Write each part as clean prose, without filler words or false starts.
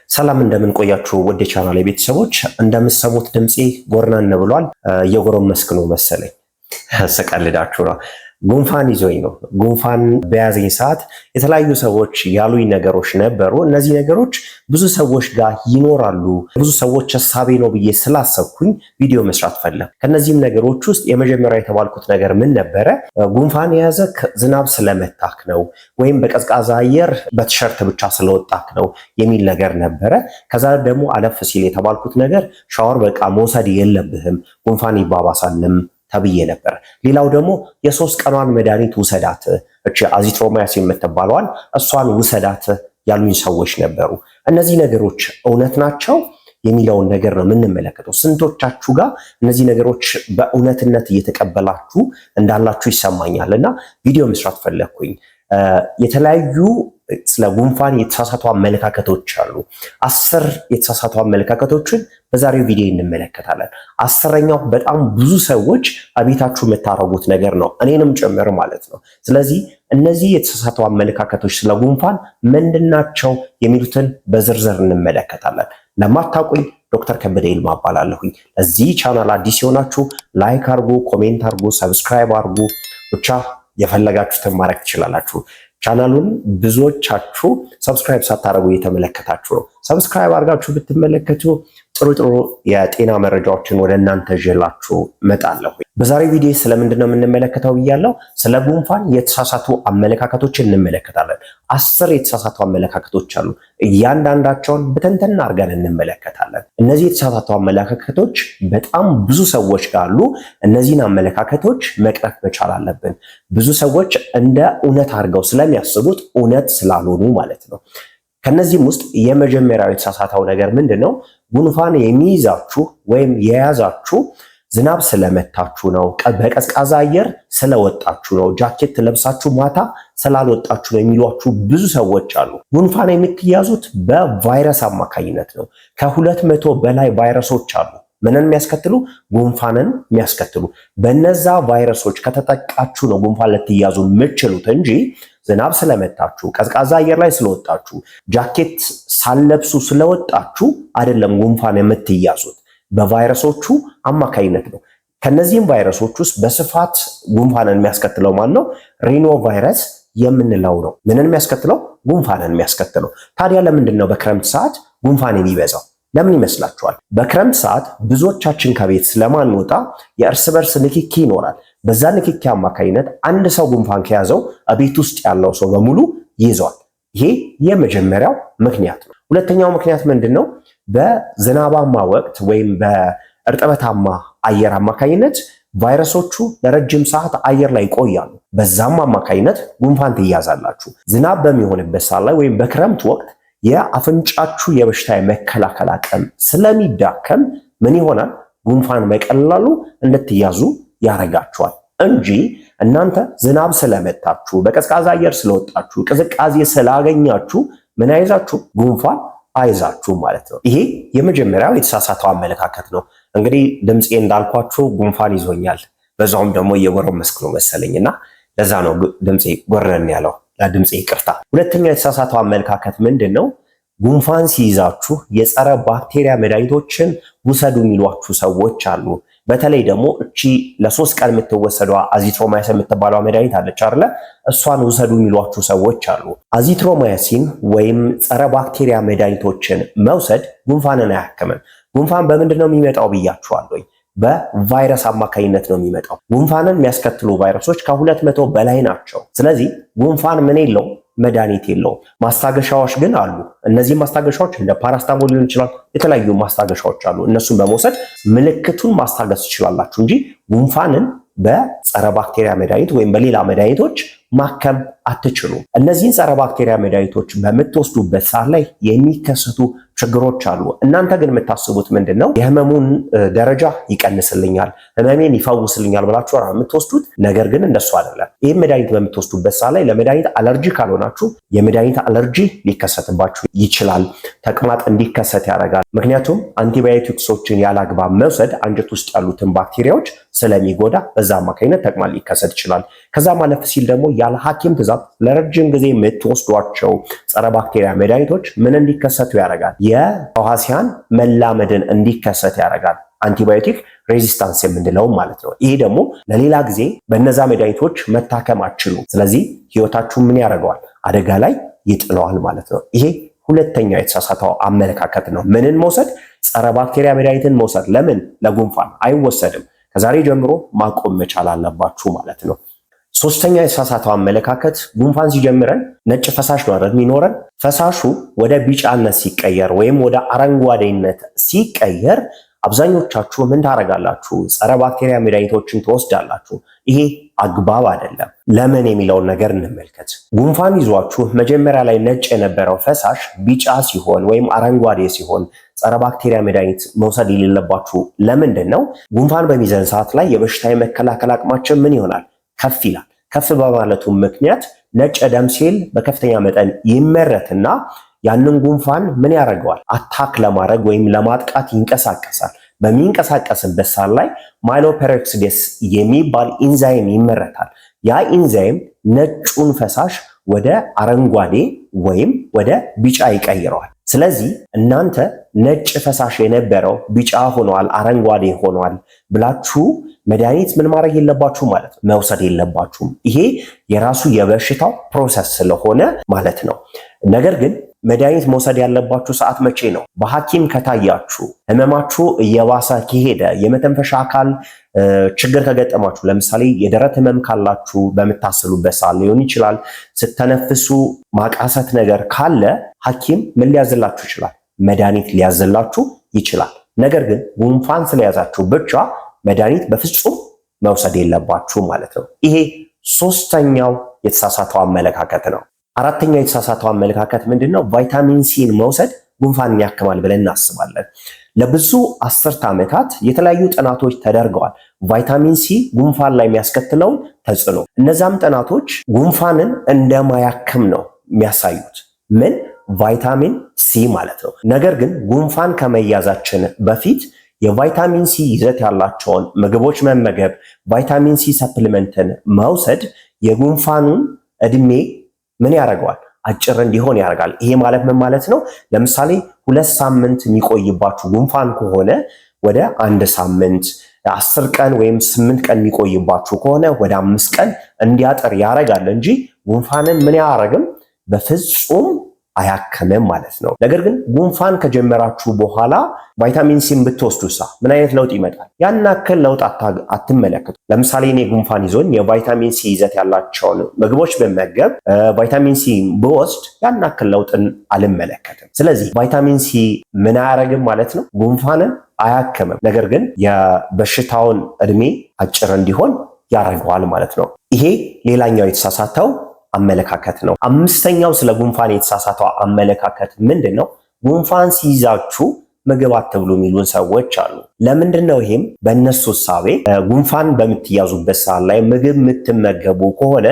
ሰላም እንደምን ቆያችሁ ወደ ቻናሌ ቤተሰቦች እንደምትሰሙት ድምጼ ጎርናን ብሏል። እየጎረመስክ ነው መሰለኝ። ስቀልዳችሁ ነው። ጉንፋን ይዞኝ ነው። ጉንፋን በያዘኝ ሰዓት የተለያዩ ሰዎች ያሉኝ ነገሮች ነበሩ። እነዚህ ነገሮች ብዙ ሰዎች ጋር ይኖራሉ፣ ብዙ ሰዎች ሐሳቤ ነው ብዬ ስላሰብኩኝ ቪዲዮ መስራት ፈለኩ። ከነዚህም ነገሮች ውስጥ የመጀመሪያው የተባልኩት ነገር ምን ነበረ? ጉንፋን የያዘ ዝናብ ስለመታክ ነው ወይም በቀዝቃዛ አየር በቲሸርት ብቻ ስለወጣክ ነው የሚል ነገር ነበረ። ከዛ ደግሞ አለፍ ሲል የተባልኩት ነገር ሻወር በቃ መውሰድ የለብህም ጉንፋን ይባባሳልም ተብዬ ነበር። ሌላው ደግሞ የ3 ቀኗን መድኃኒት ውሰዳት፣ እቺ አዚትሮማይሲን የምትባለዋን እሷን ውሰዳት ያሉኝ ሰዎች ነበሩ። እነዚህ ነገሮች እውነት ናቸው የሚለውን ነገር ነው የምንመለከተው። ስንቶቻችሁ ጋር እነዚህ ነገሮች በእውነትነት እየተቀበላችሁ እንዳላችሁ ይሰማኛልና ቪዲዮ መስራት ፈለኩኝ። የተለያዩ ስለ ጉንፋን የተሳሳቱ አመለካከቶች አሉ። 10 የተሳሳቱ አመለካከቶችን በዛሬው ቪዲዮ እንመለከታለን። 10ኛው በጣም ብዙ ሰዎች አቤታችሁ የምታረጉት ነገር ነው፣ እኔንም ጭምር ማለት ነው። ስለዚህ እነዚህ የተሳሳቱ አመለካከቶች ስለ ጉንፋን ምንድናቸው የሚሉትን በዝርዝር እንመለከታለን። ለማታውቁኝ ዶክተር ከበደ ይልማ እባላለሁኝ። ለዚህ ቻናል አዲስ የሆናችሁ ላይክ አርጉ፣ ኮሜንት አርጉ፣ ሰብስክራይብ አርጉ፣ ብቻ የፈለጋችሁትን ማድረግ ትችላላችሁ። ቻናሉን ብዙዎቻችሁ ሰብስክራይብ ሳታረጉ እየተመለከታችሁ ነው። ሰብስክራይብ አድርጋችሁ ብትመለከቱ ጥሩ የጤና መረጃዎችን ወደ እናንተ ይዤላችሁ እመጣለሁ። በዛሬው ቪዲዮ ስለምንድን ነው የምንመለከተው ብያለሁ። ስለ ጉንፋን የተሳሳቱ አመለካከቶችን እንመለከታለን። 10 የተሳሳቱ አመለካከቶች አሉ። እያንዳንዳቸውን በተንተን አድርገን እንመለከታለን። እነዚህ የተሳሳቱ አመለካከቶች በጣም ብዙ ሰዎች ጋር አሉ። እነዚህን አመለካከቶች መቅረፍ መቻል አለብን። ብዙ ሰዎች እንደ እውነት አድርገው ስለሚያስቡት እውነት ስላልሆኑ ማለት ነው። ከነዚህም ውስጥ የመጀመሪያው የተሳሳተው ነገር ምንድነው? ጉንፋን የሚይዛችሁ ወይም የያዛችሁ ዝናብ ስለመታችሁ ነው፣ በቀዝቃዛ አየር ስለወጣችሁ ነው፣ ጃኬት ለብሳችሁ ማታ ስላልወጣችሁ ነው የሚሏችሁ ብዙ ሰዎች አሉ። ጉንፋን የምትያዙት በቫይረስ አማካኝነት ነው። ከ200 በላይ ቫይረሶች አሉ። ምንን የሚያስከትሉ? ጉንፋንን የሚያስከትሉ። በነዛ ቫይረሶች ከተጠቃችሁ ነው ጉንፋን ልትያዙ የምትችሉት እንጂ ዝናብ ስለመታችሁ፣ ቀዝቃዛ አየር ላይ ስለወጣችሁ፣ ጃኬት ሳለብሱ ስለወጣችሁ አይደለም ጉንፋን የምትያዙት። በቫይረሶቹ አማካኝነት ነው። ከነዚህም ቫይረሶች ውስጥ በስፋት ጉንፋንን የሚያስከትለው ማን ነው? ሪኖ ቫይረስ የምንለው ነው። ምንን የሚያስከትለው? ጉንፋንን የሚያስከትለው። ታዲያ ለምንድን ነው በክረምት ሰዓት ጉንፋን የሚበዛው? ለምን ይመስላችኋል? በክረምት ሰዓት ብዙዎቻችን ከቤት ስለማንወጣ የእርስ በርስ ንክኪ ይኖራል። በዛ ንክኪ አማካኝነት አንድ ሰው ጉንፋን ከያዘው ቤት ውስጥ ያለው ሰው በሙሉ ይይዘዋል። ይሄ የመጀመሪያው ምክንያት ነው። ሁለተኛው ምክንያት ምንድነው? በዝናባማ ወቅት ወይም በእርጥበታማ አየር አማካኝነት ቫይረሶቹ ለረጅም ሰዓት አየር ላይ ይቆያሉ። በዛም አማካኝነት ጉንፋን ትያዛላችሁ። ዝናብ በሚሆንበት ሰዓት ላይ ወይም በክረምት ወቅት የአፍንጫችሁ የበሽታ የመከላከል አቅም ስለሚዳከም ምን ይሆናል? ጉንፋን በቀላሉ እንድትያዙ ያረጋችኋል እንጂ እናንተ ዝናብ ስለመታችሁ፣ በቀዝቃዛ አየር ስለወጣችሁ፣ ቅዝቃዜ ስላገኛችሁ ምን አይዛችሁ? ጉንፋን አይዛችሁ ማለት ነው። ይሄ የመጀመሪያው የተሳሳተው አመለካከት ነው። እንግዲህ ድምፄ እንዳልኳችሁ ጉንፋን ይዞኛል፣ በዛውም ደግሞ እየጎረመስኩ ነው መሰለኝና ለዛ ነው ድምፄ ጎረን ያለው። ለድምፄ ይቅርታ። ሁለተኛው የተሳሳተው አመለካከት ምንድነው? ጉንፋን ሲይዛችሁ የጸረ ባክቴሪያ መድኃኒቶችን ውሰዱ የሚሏችሁ ሰዎች አሉ። በተለይ ደግሞ እቺ ለ3 ቀን የምትወሰደው አዚትሮማይሲን የምትባለው መድኃኒት አለች አይደለ? እሷን ውሰዱ የሚሏችሁ ሰዎች አሉ። አዚትሮማይሲን ወይም ጸረ ባክቴሪያ መድኃኒቶችን መውሰድ ጉንፋንን አያክምም። ጉንፋን በምንድን ነው የሚመጣው ብያችኋለሁ። በቫይረስ አማካኝነት ነው የሚመጣው። ጉንፋንን የሚያስከትሉ ቫይረሶች ከ200 በላይ ናቸው። ስለዚህ ጉንፋን ምን የለውም? መድኃኒት የለውም። ማስታገሻዎች ግን አሉ። እነዚህ ማስታገሻዎች እንደ ፓራስታሞል ሊሆን ይችላል፣ የተለያዩ ማስታገሻዎች አሉ። እነሱን በመውሰድ ምልክቱን ማስታገስ ትችላላችሁ እንጂ ጉንፋንን በጸረ ባክቴሪያ መድኃኒት ወይም በሌላ መድኃኒቶች ማከም አትችሉም። እነዚህን ጸረ ባክቴሪያ መድኃኒቶች በምትወስዱበት ሰዓት ላይ የሚከሰቱ ችግሮች አሉ። እናንተ ግን የምታስቡት ምንድነው? የህመሙን ደረጃ ይቀንስልኛል፣ ህመሜን ይፈውስልኛል ብላችሁ የምትወስዱት ነገር ግን እንደሱ አይደለም። ይህን መድኃኒት በምትወስዱበት ሰዓት ላይ ለመድኃኒት አለርጂ ካልሆናችሁ የመድኃኒት አለርጂ ሊከሰትባችሁ ይችላል። ተቅማጥ እንዲከሰት ያደርጋል። ምክንያቱም አንቲባዮቲክሶችን ያላግባብ መውሰድ አንጀት ውስጥ ያሉትን ባክቴሪያዎች ስለሚጎዳ በዛ አማካኝነት ተቅማጥ ሊከሰት ይችላል። ከዛ ማለፍ ሲል ደግሞ ያለ ሐኪም ትዕዛዝ ለረጅም ጊዜ የምትወስዷቸው ጸረ ባክቴሪያ መድኃኒቶች ምን እንዲከሰቱ ያደርጋል? የተዋሲያን መላመድን እንዲከሰት ያደርጋል። አንቲባዮቲክ ሬዚስታንስ የምንለው ማለት ነው። ይሄ ደግሞ ለሌላ ጊዜ በነዛ መድኃኒቶች መታከም አትችሉ። ስለዚህ ህይወታችሁ ምን ያደርገዋል? አደጋ ላይ ይጥለዋል ማለት ነው። ይሄ ሁለተኛው የተሳሳተው አመለካከት ነው። ምንን መውሰድ? ጸረ ባክቴሪያ መድኃኒትን መውሰድ። ለምን? ለጉንፋን አይወሰድም። ከዛሬ ጀምሮ ማቆም መቻል አለባችሁ ማለት ነው። ሶስተኛው የተሳሳተው አመለካከት ጉንፋን ሲጀምረን ነጭ ፈሳሽ ነው አይደል የሚኖረን። ፈሳሹ ወደ ቢጫነት ሲቀየር ወይም ወደ አረንጓዴነት ሲቀየር አብዛኞቻችሁ ምን ታረጋላችሁ? ጸረ ባክቴሪያ መድኃኒቶችን ትወስዳላችሁ። ይሄ አግባብ አይደለም። ለምን የሚለውን ነገር እንመልከት። ጉንፋን ይዟችሁ መጀመሪያ ላይ ነጭ የነበረው ፈሳሽ ቢጫ ሲሆን ወይም አረንጓዴ ሲሆን ጸረ ባክቴሪያ መድኃኒት መውሰድ የሌለባችሁ ለምንድን ነው? ጉንፋን በሚዘን ሰዓት ላይ የበሽታ የመከላከል አቅማችን ምን ይሆናል? ከፍ ይላል። ከፍ በማለቱ ምክንያት ነጭ ደም ሴል በከፍተኛ መጠን ይመረትና ያንን ጉንፋን ምን ያደርገዋል? አታክ ለማድረግ ወይም ለማጥቃት ይንቀሳቀሳል። በሚንቀሳቀስበት ሰዓት ላይ ማይሎፔሮክሲዴስ የሚባል ኢንዛይም ይመረታል። ያ ኢንዛይም ነጩን ፈሳሽ ወደ አረንጓዴ ወይም ወደ ቢጫ ይቀይረዋል። ስለዚህ እናንተ ነጭ ፈሳሽ የነበረው ቢጫ ሆኗል፣ አረንጓዴ ሆኗል ብላችሁ መድኃኒት ምን ማድረግ የለባችሁ ማለት ነው፣ መውሰድ የለባችሁም። ይሄ የራሱ የበሽታው ፕሮሰስ ስለሆነ ማለት ነው። ነገር ግን መድኃኒት መውሰድ ያለባችሁ ሰዓት መቼ ነው? በሐኪም ከታያችሁ ህመማችሁ እየባሰ ከሄደ የመተንፈሻ አካል ችግር ከገጠማችሁ፣ ለምሳሌ የደረት ህመም ካላችሁ በምታስሉበት ሰዓት ሊሆን ይችላል። ስተነፍሱ ማቃሰት ነገር ካለ ሐኪም ምን ሊያዝላችሁ ይችላል? መድኃኒት ሊያዝላችሁ ይችላል። ነገር ግን ጉንፋን ስለያዛችሁ ብቻ መድኃኒት በፍጹም መውሰድ የለባችሁ ማለት ነው። ይሄ ሶስተኛው የተሳሳተው አመለካከት ነው። አራተኛው የተሳሳተው አመለካከት ምንድነው? ቫይታሚን ሲን መውሰድ ጉንፋንን ያክማል ብለን እናስባለን። ለብዙ አስርት ዓመታት የተለያዩ ጥናቶች ተደርገዋል። ቫይታሚን ሲ ጉንፋን ላይ የሚያስከትለውን ተጽዕኖ። እነዛም ጥናቶች ጉንፋንን እንደማያክም ነው የሚያሳዩት። ምን? ቫይታሚን ሲ ማለት ነው። ነገር ግን ጉንፋን ከመያዛችን በፊት የቫይታሚን ሲ ይዘት ያላቸውን ምግቦች መመገብ፣ ቫይታሚን ሲ ሰፕሊመንትን መውሰድ የጉንፋኑን እድሜ ምን ያደርገዋል? አጭር እንዲሆን ያደርጋል። ይሄ ማለት ምን ማለት ነው? ለምሳሌ 2 ሳምንት የሚቆይባችሁ ጉንፋን ከሆነ ወደ 1 ሳምንት፣ 10 ቀን ወይም 8 ቀን የሚቆይባችሁ ከሆነ ወደ 5 ቀን እንዲያጠር ያደርጋል እንጂ ጉንፋንን ምን ያደርግም? በፍጹም አያክምም ማለት ነው። ነገር ግን ጉንፋን ከጀመራችሁ በኋላ ቫይታሚን ሲን ብትወስዱሳ ምን አይነት ለውጥ ይመጣል? ያን ያክል ለውጥ አትመለከቱ። ለምሳሌ እኔ ጉንፋን ይዞኝ የቫይታሚን ሲ ይዘት ያላቸውን ምግቦች በመገብ ቫይታሚን ሲ ብወስድ ያን ያክል ለውጥን አልመለከትም። ስለዚህ ቫይታሚን ሲ ምን አያረግም ማለት ነው? ጉንፋንን አያክምም። ነገር ግን የበሽታውን እድሜ አጭር እንዲሆን ያደርገዋል ማለት ነው። ይሄ ሌላኛው የተሳሳተው አመለካከት ነው። አምስተኛው ስለ ጉንፋን የተሳሳተው አመለካከት ምንድነው? ጉንፋን ሲይዛችሁ ምግብ አትብሉ የሚሉን ሰዎች አሉ። ለምንድነው? ይሄም በእነሱ እሳቤ ጉንፋን በምትያዙበት ሰዓት ላይ ምግብ የምትመገቡ ከሆነ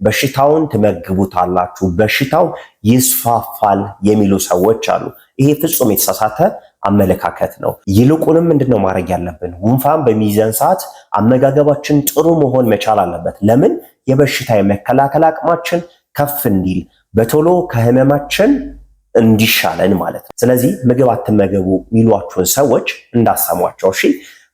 በሽታውን ትመግቡታላችሁ፣ በሽታው ይስፋፋል የሚሉ ሰዎች አሉ። ይሄ ፍጹም የተሳሳተ አመለካከት ነው። ይልቁንም ምንድነው ማድረግ ያለብን? ጉንፋን በሚይዘን ሰዓት አመጋገባችን ጥሩ መሆን መቻል አለበት። ለምን? የበሽታ የመከላከል አቅማችን ከፍ እንዲል በቶሎ ከህመማችን እንዲሻለን ማለት ነው። ስለዚህ ምግብ አትመገቡ የሚሏችሁን ሰዎች እንዳሰሟቸው እሺ።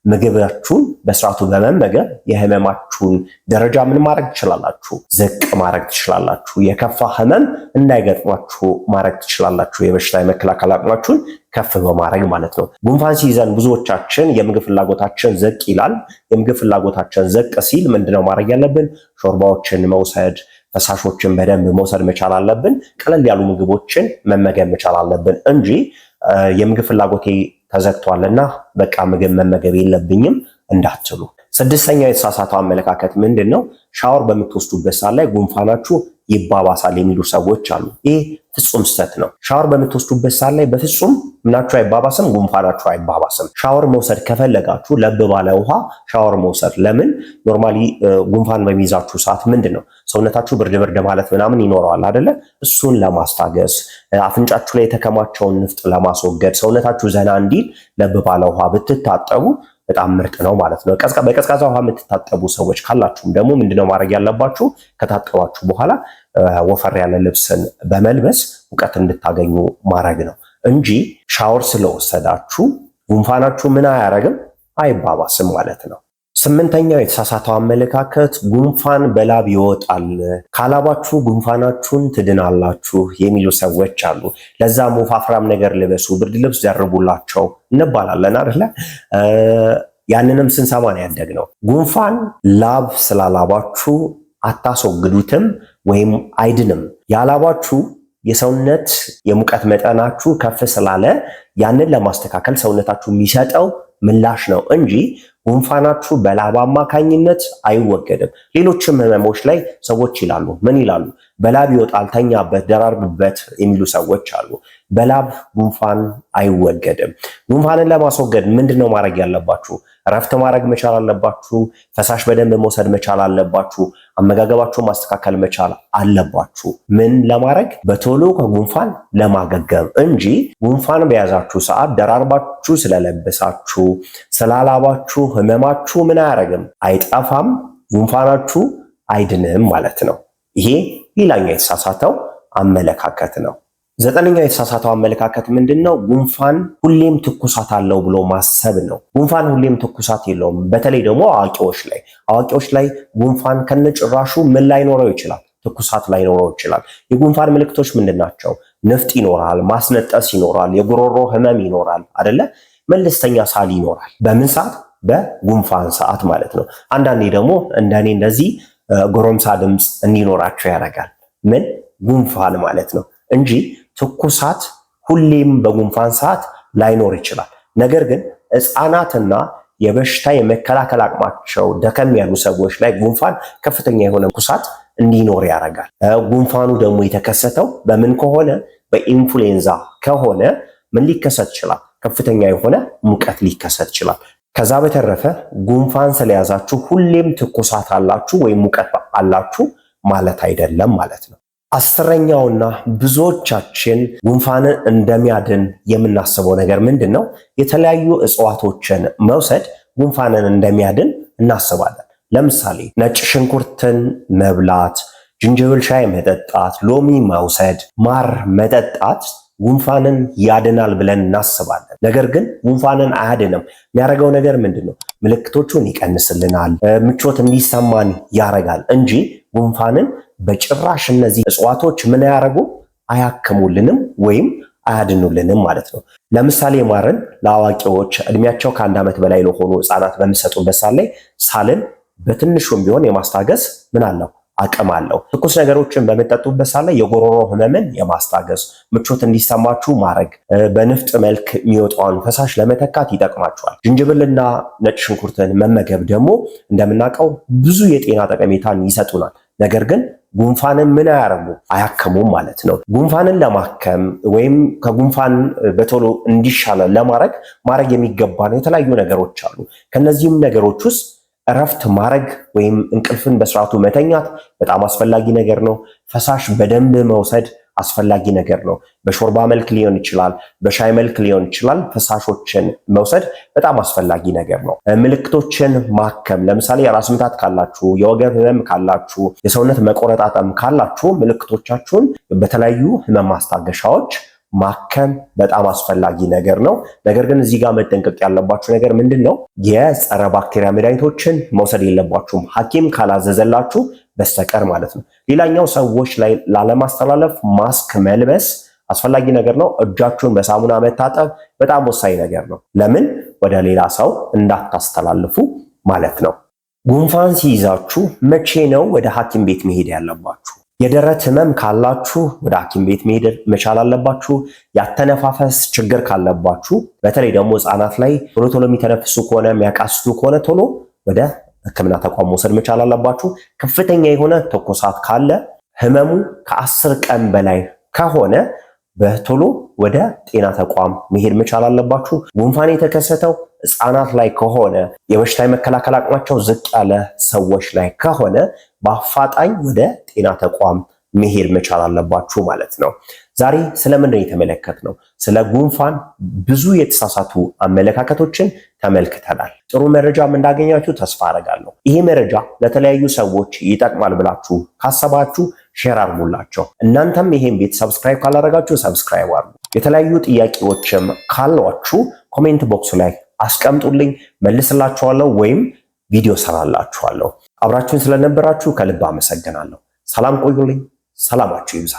ምግባችሁን በስርዓቱ በመመገብ የህመማችሁን ደረጃ ምን ማድረግ ትችላላችሁ? ዝቅ ማድረግ ትችላላችሁ። የከፋ ህመም እንዳይገጥማችሁ ማድረግ ትችላላችሁ። የበሽታ የመከላከል አቅማችሁን ከፍ በማድረግ ማለት ነው። ጉንፋን ሲይዘን ብዙዎቻችን የምግብ ፍላጎታችን ዝቅ ይላል። የምግብ ፍላጎታችን ዝቅ ሲል ምንድነው ማድረግ ያለብን? ሾርባዎችን መውሰድ፣ ፈሳሾችን በደንብ መውሰድ መቻል አለብን። ቀለል ያሉ ምግቦችን መመገብ መቻል አለብን እንጂ የምግብ ፍላጎቴ ተዘግቷልና በቃ ምግብ መመገብ የለብኝም እንዳትሉ። ስድስተኛው የተሳሳተው አመለካከት ምንድነው? ሻወር በምትወስዱበት ሰዓት ላይ ጉንፋናችሁ ይባባሳል የሚሉ ሰዎች አሉ። ይህ ፍጹም ስህተት ነው። ሻወር በምትወስዱበት ሰዓት ላይ በፍጹም ምናችሁ አይባባስም፣ ጉንፋናችሁ አይባባስም። ሻወር መውሰድ ከፈለጋችሁ ለብ ባለ ውሃ ሻወር መውሰድ። ለምን? ኖርማሊ ጉንፋን በሚይዛችሁ ሰዓት ምንድነው ሰውነታችሁ ብርድ ማለት ምናምን ይኖረዋል አይደለ? እሱን ለማስታገስ አፍንጫችሁ ላይ የተከማቸውን ንፍጥ ለማስወገድ ሰውነታችሁ ዘና እንዲል ለብ ባለ ውሃ ብትታጠቡ በጣም ምርጥ ነው ማለት ነው። በቀዝቃዛ ውሃ የምትታጠቡ ሰዎች ካላችሁም ደግሞ ምንድነው ማድረግ ያለባችሁ? ከታጠባችሁ በኋላ ወፈር ያለ ልብስን በመልበስ ሙቀት እንድታገኙ ማድረግ ነው እንጂ ሻወር ስለወሰዳችሁ ጉንፋናችሁ ምን አያረግም አይባባስም ማለት ነው። ስምንተኛው የተሳሳተው አመለካከት ጉንፋን በላብ ይወጣል፣ ካላባችሁ ጉንፋናችሁን ትድናላችሁ የሚሉ ሰዎች አሉ። ለዛም ወፋፍራም ነገር ልበሱ፣ ብርድ ልብስ ደርቡላቸው እንባላለን አይደለ? ያንንም ስንሰማ ነው ያደግነው። ጉንፋን ላብ ስላላባችሁ አታስወግዱትም ወይም አይድንም። ያላባችሁ የሰውነት የሙቀት መጠናችሁ ከፍ ስላለ ያንን ለማስተካከል ሰውነታችሁ የሚሰጠው ምላሽ ነው እንጂ ጉንፋናችሁ በላብ አማካኝነት አይወገድም። ሌሎችም ህመሞች ላይ ሰዎች ይላሉ፣ ምን ይላሉ? በላብ ይወጣል፣ ተኛበት፣ ደራርብበት የሚሉ ሰዎች አሉ። በላብ ጉንፋን አይወገድም። ጉንፋንን ለማስወገድ ምንድነው ማድረግ ያለባችሁ? እረፍት ማድረግ መቻል አለባችሁ። ፈሳሽ በደንብ መውሰድ መቻል አለባችሁ። አመጋገባችሁን ማስተካከል መቻል አለባችሁ። ምን ለማድረግ? በቶሎ ከጉንፋን ለማገገም እንጂ ጉንፋን በያዛችሁ ሰዓት ደራርባችሁ ስለለበሳችሁ ስላላባችሁ ህመማችሁ ምን አያረግም? አይጠፋም። ጉንፋናችሁ አይድንም ማለት ነው። ይሄ ሌላኛው የተሳሳተው አመለካከት ነው። ዘጠነኛው የተሳሳተው አመለካከት ምንድነው? ጉንፋን ሁሌም ትኩሳት አለው ብሎ ማሰብ ነው። ጉንፋን ሁሌም ትኩሳት የለውም። በተለይ ደግሞ አዋቂዎች ላይ ጉንፋን ከነጭራሹ ምን ላይኖረው ይችላል? ትኩሳት ላይኖረው ይችላል። የጉንፋን ምልክቶች ምንድናቸው? ንፍጥ ይኖራል፣ ማስነጠስ ይኖራል፣ የጉሮሮ ህመም ይኖራል አይደለ? መለስተኛ ሳል ይኖራል። በምን ሰዓት? በጉንፋን ሰዓት ማለት ነው። አንዳንዴ ደግሞ እንደኔ እንደዚህ ጎረምሳ ድምፅ እንዲኖራቸው ያደርጋል። ምን? ጉንፋን ማለት ነው እንጂ ትኩሳት ሁሌም በጉንፋን ሰዓት ላይኖር ይችላል። ነገር ግን ህፃናትና የበሽታ የመከላከል አቅማቸው ደከም ያሉ ሰዎች ላይ ጉንፋን ከፍተኛ የሆነ ትኩሳት እንዲኖር ያደርጋል። ጉንፋኑ ደግሞ የተከሰተው በምን ከሆነ? በኢንፍሉዌንዛ ከሆነ ምን ሊከሰት ይችላል? ከፍተኛ የሆነ ሙቀት ሊከሰት ይችላል። ከዛ በተረፈ ጉንፋን ስለያዛችሁ ሁሌም ትኩሳት አላችሁ ወይም ሙቀት አላችሁ ማለት አይደለም ማለት ነው። አስረኛውና ብዙዎቻችን ጉንፋንን እንደሚያድን የምናስበው ነገር ምንድን ነው? የተለያዩ እጽዋቶችን መውሰድ ጉንፋንን እንደሚያድን እናስባለን። ለምሳሌ ነጭ ሽንኩርትን መብላት፣ ዝንጅብል ሻይ መጠጣት፣ ሎሚ መውሰድ፣ ማር መጠጣት ጉንፋንን ያድናል ብለን እናስባለን። ነገር ግን ጉንፋንን አያድንም። የሚያደርገው ነገር ምንድን ነው? ምልክቶቹን ይቀንስልናል፣ ምቾት እንዲሰማን ያደርጋል እንጂ ጉንፋንን በጭራሽ እነዚህ እጽዋቶች ምን ያደርጉ? አያክሙልንም ወይም አያድኑልንም ማለት ነው። ለምሳሌ ማርን ለአዋቂዎች እድሜያቸው ከ1 ዓመት በላይ ለሆኑ ህፃናት በሚሰጡበት ሳል ላይ ሳልን በትንሹም ቢሆን የማስታገስ ምን አለው? አቅም አለው። ትኩስ ነገሮችን በመጠጡበት ሳል ላይ የጉሮሮ ህመምን የማስታገስ ምቾት እንዲሰማችሁ ማድረግ፣ በንፍጥ መልክ የሚወጣውን ፈሳሽ ለመተካት ይጠቅማችኋል። ዝንጅብልና ነጭ ሽንኩርትን መመገብ ደግሞ እንደምናውቀው ብዙ የጤና ጠቀሜታን ይሰጡናል። ነገር ግን ጉንፋንን ምን አያረጉ? አያክሙም ማለት ነው። ጉንፋንን ለማከም ወይም ከጉንፋን በቶሎ እንዲሻለን ማድረግ የሚገባን የተለያዩ ነገሮች አሉ። ከነዚህም ነገሮች ውስጥ እረፍት ማድረግ ወይም እንቅልፍን በስርዓቱ መተኛት በጣም አስፈላጊ ነገር ነው። ፈሳሽ በደንብ መውሰድ አስፈላጊ ነገር ነው። በሾርባ መልክ ሊሆን ይችላል፣ በሻይ መልክ ሊሆን ይችላል። ፈሳሾችን መውሰድ በጣም አስፈላጊ ነገር ነው። ምልክቶችን ማከም፣ ለምሳሌ የራስ ምታት ካላችሁ፣ የወገብ ህመም ካላችሁ፣ የሰውነት መቆረጣጠም ካላችሁ ምልክቶቻችሁን በተለያዩ ህመም ማስታገሻዎች ማከም በጣም አስፈላጊ ነገር ነው። ነገር ግን እዚህ ጋር መጠንቀቅ ያለባችሁ ነገር ምንድን ነው? የጸረ ባክቴሪያ መድኃኒቶችን መውሰድ የለባችሁም ሐኪም ካላዘዘላችሁ በስተቀር ማለት ነው። ሌላኛው ሰዎች ላይ ላለማስተላለፍ ማስክ መልበስ አስፈላጊ ነገር ነው። እጃችሁን በሳሙና መታጠብ በጣም ወሳኝ ነገር ነው። ለምን? ወደ ሌላ ሰው እንዳታስተላልፉ ማለት ነው። ጉንፋን ሲይዛችሁ መቼ ነው ወደ ሐኪም ቤት መሄድ ያለባችሁ? የደረት ህመም ካላችሁ ወደ ሐኪም ቤት መሄድ መቻል አለባችሁ። ያተነፋፈስ ችግር ካለባችሁ በተለይ ደግሞ ህፃናት ላይ ቶሎ የሚተነፍሱ ከሆነ የሚያቃስቱ ከሆነ ቶሎ ወደ ሕክምና ተቋም መውሰድ መቻል አለባችሁ። ከፍተኛ የሆነ ትኩሳት ካለ ህመሙ ከ10 ቀን በላይ ከሆነ በቶሎ ወደ ጤና ተቋም መሄድ መቻል አለባችሁ። ጉንፋን የተከሰተው ህፃናት ላይ ከሆነ የበሽታ የመከላከል አቅማቸው ዝቅ ያለ ሰዎች ላይ ከሆነ በአፋጣኝ ወደ ጤና ተቋም መሄድ መቻል አለባችሁ ማለት ነው። ዛሬ ስለምን ነው የተመለከትነው? ስለ ጉንፋን ብዙ የተሳሳቱ አመለካከቶችን ተመልክተናል። ጥሩ መረጃም እንዳገኛችሁ ተስፋ አደርጋለሁ። ይሄ መረጃ ለተለያዩ ሰዎች ይጠቅማል ብላችሁ ካሰባችሁ ሼር አድርጉላቸው። እናንተም ይሄን ቤት ሰብስክራይብ ካላደረጋችሁ ሰብስክራይብ አድርጉ። የተለያዩ ጥያቄዎችም ካሏችሁ ኮሜንት ቦክስ ላይ አስቀምጡልኝ፣ መልስላችኋለሁ ወይም ቪዲዮ ሰራላችኋለሁ። አብራችሁን ስለነበራችሁ ከልብ አመሰግናለሁ። ሰላም ቆዩልኝ። ሰላማችሁ ይብዛ።